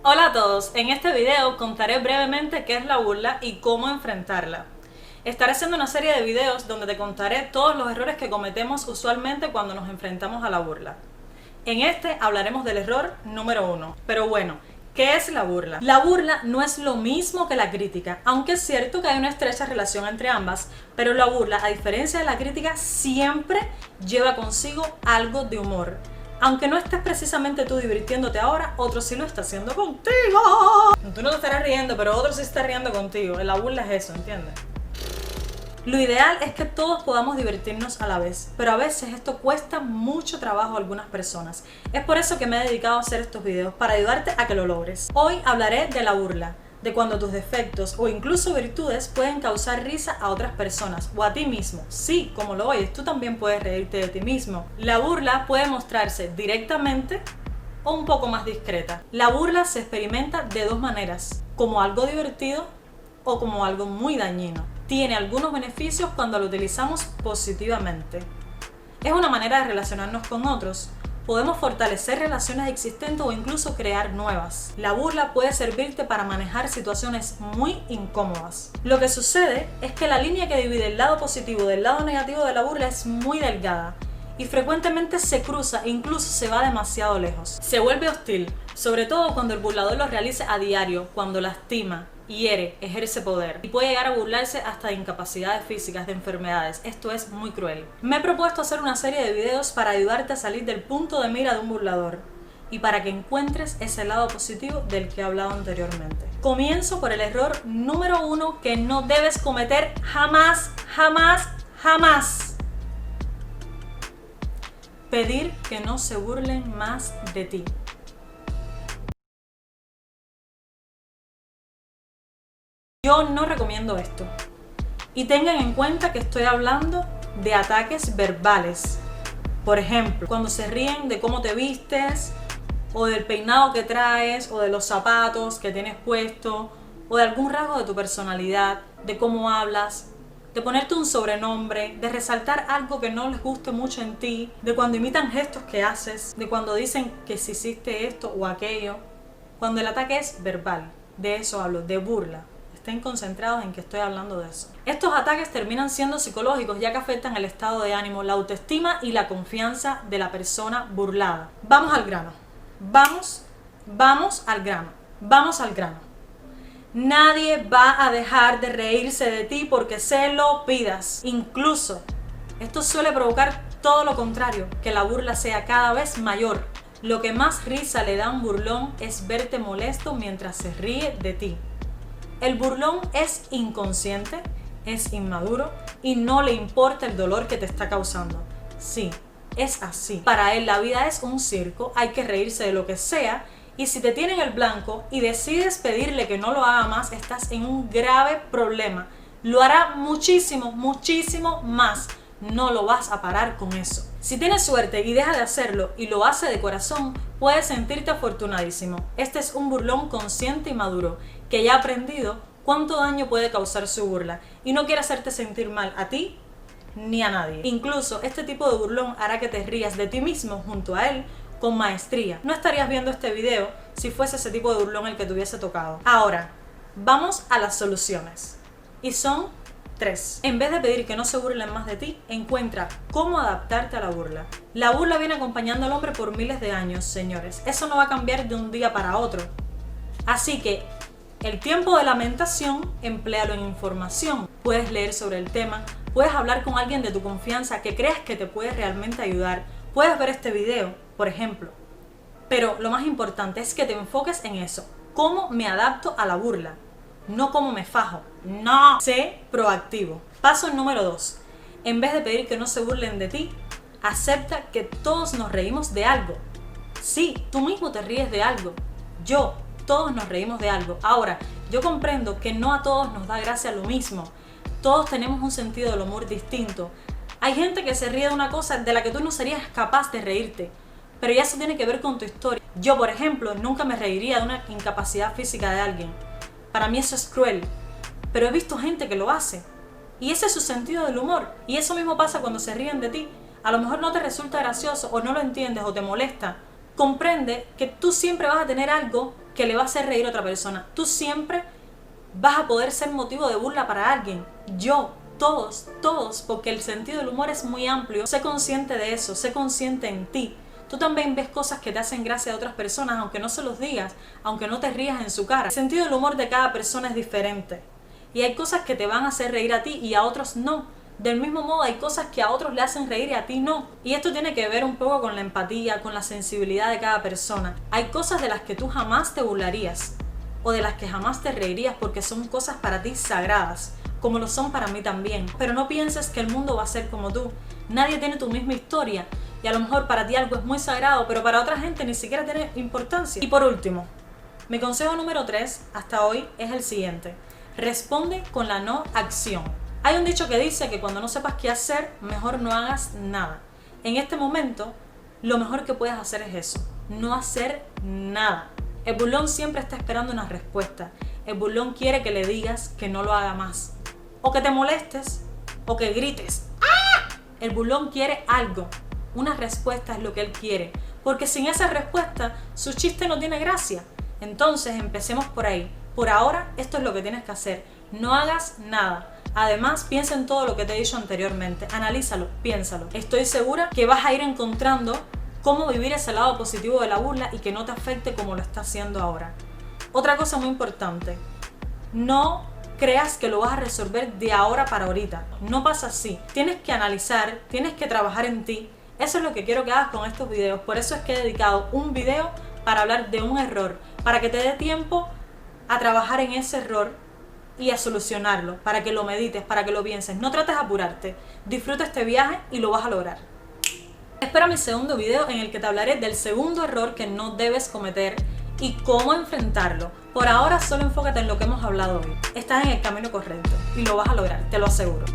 Hola a todos, en este video contaré brevemente qué es la burla y cómo enfrentarla. Estaré haciendo una serie de videos donde te contaré todos los errores que cometemos usualmente cuando nos enfrentamos a la burla. En este hablaremos del error número 1. Pero bueno, ¿qué es la burla? La burla no es lo mismo que la crítica, aunque es cierto que hay una estrecha relación entre ambas, pero la burla, a diferencia de la crítica, siempre lleva consigo algo de humor. Aunque no estés precisamente tú divirtiéndote ahora, otro sí lo está haciendo contigo. Tú no te estarás riendo, pero otro sí está riendo contigo. La burla es eso, ¿entiendes? Lo ideal es que todos podamos divertirnos a la vez, pero a veces esto cuesta mucho trabajo a algunas personas. Es por eso que me he dedicado a hacer estos videos, para ayudarte a que lo logres. Hoy hablaré de la burla, de cuando tus defectos o incluso virtudes pueden causar risa a otras personas o a ti mismo. Sí, como lo oyes, tú también puedes reírte de ti mismo. La burla puede mostrarse directamente o un poco más discreta. La burla se experimenta de dos maneras, como algo divertido o como algo muy dañino. Tiene algunos beneficios cuando lo utilizamos positivamente. Es una manera de relacionarnos con otros. Podemos fortalecer relaciones existentes o incluso crear nuevas. La burla puede servirte para manejar situaciones muy incómodas. Lo que sucede es que la línea que divide el lado positivo del lado negativo de la burla es muy delgada y frecuentemente se cruza e incluso se va demasiado lejos. Se vuelve hostil, sobre todo cuando el burlador lo realiza a diario, cuando lastima, hiere, ejerce poder y puede llegar a burlarse hasta de incapacidades físicas, de enfermedades. Esto es muy cruel. Me he propuesto hacer una serie de videos para ayudarte a salir del punto de mira de un burlador y para que encuentres ese lado positivo del que he hablado anteriormente. Comienzo por el error número 1 que no debes cometer jamás, jamás, jamás. Pedir que no se burlen más de ti. Yo no recomiendo esto. Y tengan en cuenta que estoy hablando de ataques verbales. Por ejemplo, cuando se ríen de cómo te vistes, o del peinado que traes, o de los zapatos que tienes puesto, o de algún rasgo de tu personalidad, de cómo hablas, de ponerte un sobrenombre, de resaltar algo que no les guste mucho en ti, de cuando imitan gestos que haces, de cuando dicen que si hiciste esto o aquello. Cuando el ataque es verbal, de eso hablo, de burla. Estén concentrados en que estoy hablando de eso. Estos ataques terminan siendo psicológicos, ya que afectan el estado de ánimo, la autoestima y la confianza de la persona burlada. Vamos al grano. Vamos al grano. Vamos al grano. Nadie va a dejar de reírse de ti porque se lo pidas. Incluso, esto suele provocar todo lo contrario, que la burla sea cada vez mayor. Lo que más risa le da a un burlón es verte molesto mientras se ríe de ti. El burlón es inconsciente, es inmaduro y no le importa el dolor que te está causando. Sí, es así. Para él la vida es un circo, hay que reírse de lo que sea, y si te tienen el blanco y decides pedirle que no lo haga más, estás en un grave problema. Lo hará muchísimo, muchísimo más. No lo vas a parar con eso. Si tienes suerte y deja de hacerlo y lo hace de corazón, puedes sentirte afortunadísimo. Este es un burlón consciente y maduro, que ya ha aprendido cuánto daño puede causar su burla y no quiere hacerte sentir mal a ti ni a nadie. Incluso este tipo de burlón hará que te rías de ti mismo junto a él con maestría. No estarías viendo este video si fuese ese tipo de burlón el que te hubiese tocado. Ahora, vamos a las soluciones. Y son 3. En vez de pedir que no se burlen más de ti, encuentra cómo adaptarte a la burla. La burla viene acompañando al hombre por miles de años, señores. Eso no va a cambiar de un día para otro. Así que el tiempo de lamentación, empléalo en información. Puedes leer sobre el tema, puedes hablar con alguien de tu confianza que creas que te puede realmente ayudar. Puedes ver este video, por ejemplo. Pero lo más importante es que te enfoques en eso. ¿Cómo me adapto a la burla? No cómo me fajo. No. Sé proactivo. Paso número 2. En vez de pedir que no se burlen de ti, acepta que todos nos reímos de algo. Sí, tú mismo te ríes de algo. Todos nos reímos de algo. Ahora, yo comprendo que no a todos nos da gracia lo mismo. Todos tenemos un sentido del humor distinto. Hay gente que se ríe de una cosa de la que tú no serías capaz de reírte. Pero ya eso tiene que ver con tu historia. Yo, por ejemplo, nunca me reiría de una incapacidad física de alguien. Para mí eso es cruel. Pero he visto gente que lo hace. Y ese es su sentido del humor. Y eso mismo pasa cuando se ríen de ti. A lo mejor no te resulta gracioso o no lo entiendes o te molesta. Comprende que tú siempre vas a tener algo que le va a hacer reír a otra persona. Tú siempre vas a poder ser motivo de burla para alguien. Yo, todos, porque el sentido del humor es muy amplio. Sé consciente de eso, sé consciente en ti. Tú también ves cosas que te hacen gracia a otras personas, aunque no se los digas, aunque no te rías en su cara. El sentido del humor de cada persona es diferente. Y hay cosas que te van a hacer reír a ti y a otros no. Del mismo modo hay cosas que a otros le hacen reír y a ti no. Y esto tiene que ver un poco con la empatía, con la sensibilidad de cada persona. Hay cosas de las que tú jamás te burlarías o de las que jamás te reirías porque son cosas para ti sagradas, como lo son para mí también. Pero no pienses que el mundo va a ser como tú. Nadie tiene tu misma historia y a lo mejor para ti algo es muy sagrado, pero para otra gente ni siquiera tiene importancia. Y por último, mi consejo número 3 hasta hoy es el siguiente. Responde con la no acción. Hay un dicho que dice que cuando no sepas qué hacer, mejor no hagas nada. En este momento, lo mejor que puedes hacer es eso, no hacer nada. El burlón siempre está esperando una respuesta. El burlón quiere que le digas que no lo haga más. O que te molestes, o que grites. ¡Ah! El burlón quiere algo. Una respuesta es lo que él quiere. Porque sin esa respuesta, su chiste no tiene gracia. Entonces, empecemos por ahí. Por ahora, esto es lo que tienes que hacer. No hagas nada. Además, piensa en todo lo que te he dicho anteriormente. Analízalo, piénsalo. Estoy segura que vas a ir encontrando cómo vivir ese lado positivo de la burla y que no te afecte como lo está haciendo ahora. Otra cosa muy importante. No creas que lo vas a resolver de ahora para ahorita. No pasa así. Tienes que analizar, tienes que trabajar en ti. Eso es lo que quiero que hagas con estos videos. Por eso es que he dedicado un video para hablar de un error. Para que te dé tiempo a trabajar en ese error y a solucionarlo, para que lo medites, para que lo pienses. No trates de apurarte, disfruta este viaje y lo vas a lograr. Espera mi segundo video en el que te hablaré del segundo error que no debes cometer y cómo enfrentarlo. Por ahora solo enfócate en lo que hemos hablado hoy. Estás en el camino correcto y lo vas a lograr, te lo aseguro.